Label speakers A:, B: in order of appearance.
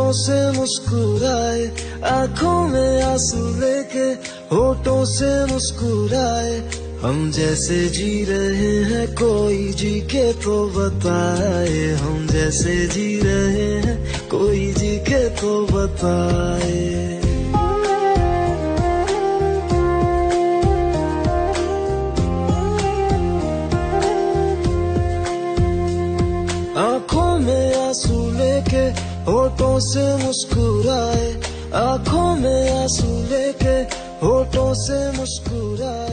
A: होठों से मुस्कुराए, आंखों में आंसू लेके होठों से मुस्कुराए। हम जैसे जी रहे हैं कोई जी के तो बताए, हम जैसे जी रहे हैं कोई जी के तो बताए। आंखों में आंसू लेके होठों से मुस्कुराए, आंखों में आंसू लेके होठों से मुस्कुराए।